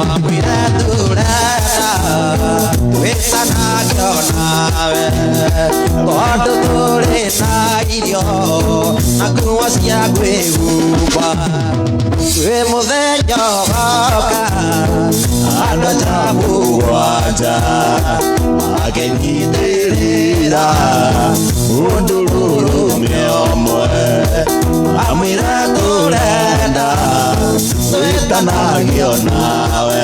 Mwamwira turenda Wetanaga nawe Tondu turi na irio Na nguo cia kwĩhumba Kwĩ mũthenya ũgoka Andũ ta mũgwanja Makenyitĩrĩra Ũndũrũme ũmwe Mwamwĩra turenda Wĩtanagio nawe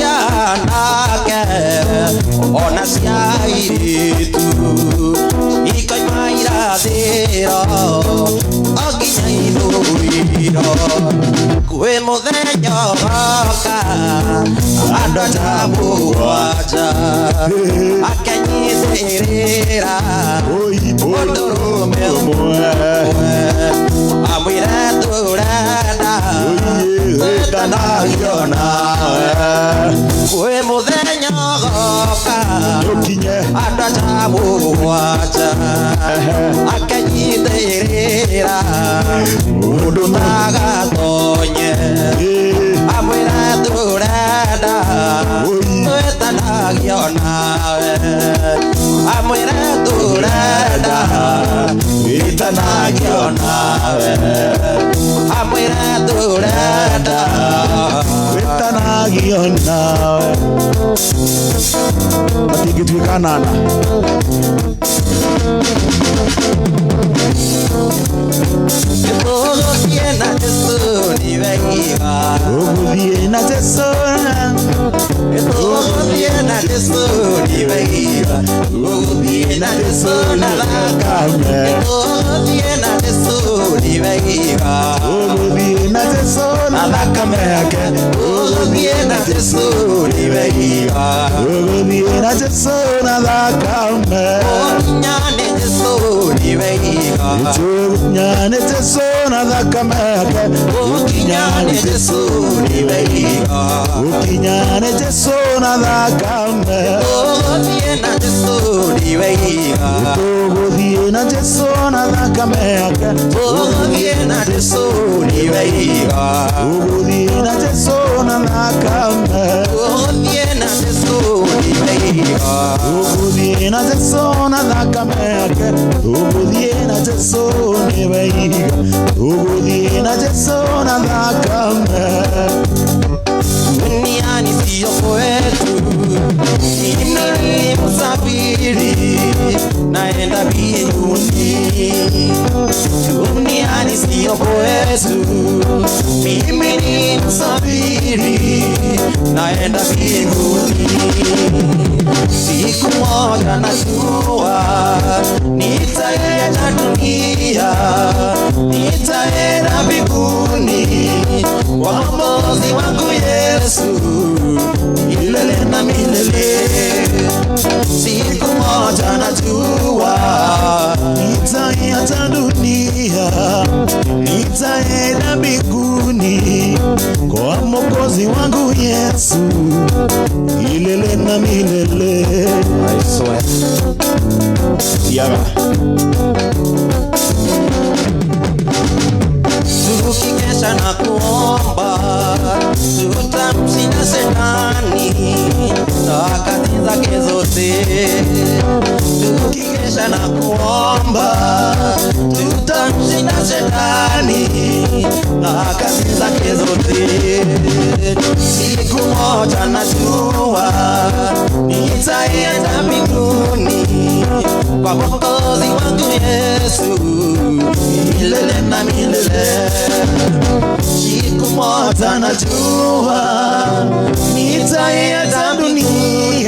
Akasianake Ona cia airitu Ikaima irathĩro Onginya ithũiro Kwĩ mũthenya ũgoka Andũ ta mũgwanja Makenyitĩrĩra Ũndũrũme ũmwe Mwamwĩra turenda Wĩtanagio nawe Kwĩ mũthenya ũgoka Andũ ta mũgwanja Makenyitĩrĩra Ũndũ magatonye Mwamwĩra turenda Wĩtanagio nawe Mwamwĩra turenda Wĩtanagio nawe Mwamwĩra turenda Wĩtanagio nawe Matingĩtuĩka nana Ũgũthiĩ na Jesũ nĩ wega Ũgũthiĩ na Jesũ Ũgũthiĩ na Jesũ nĩ wega Ũgũthiĩ na Jesũ na thakame Ũgũthiĩ na Jesũ nĩ wega Ũgũthiĩ na Jesũ na thakame yake Ũgũthiĩ na Jesũ nĩ wega Ũgũthiĩ na Jesũ na thakame Ũkinyane Jesũ nĩ wega Ũkinyane Jesũ na thakame yake Ũkinyane Jesũ nĩ wega Ũkinyane Jesũ na thakame Ũgũthiĩ na Jesũ nĩ wega Ũgũthiĩ na Jesũ na thakame yake Ũgũthiĩ na Jesũ nĩ wega Ũgũthiĩ na Jesũ na thakame Ũgũthiĩ na Jesũ nĩ wega Ũgũthiĩ na Jesũ na thakame yake Ũgũthiĩ na Jesũ nĩ wega Ũgũthiĩ na Jesũ na thakame Duniani sio kwetu Mimi ni msafiri Naenda mbinguni Duniani sio kwetu Mimi ni msafiri Naenda mbinguni Siku moja najua Nitaenda dunia Nitaenda mbinguni Kwa Mwokozi wangu Yesu milele na milele Siku moja najua Nitaenda dunia Nitaenda mbinguni Kwa Mwokozi wangu Yesu milele na milele I swear Tukikesha na kuomba tutamshinda Shetani na kazi zake zote Tukikesha na kuomba tutamshinda Shetani na kazi zake zote Siku moja najua nitaenda mbinguni Kwa Mwokozi wangu Yesu milele na milele Siku moja najua nitaenda dunia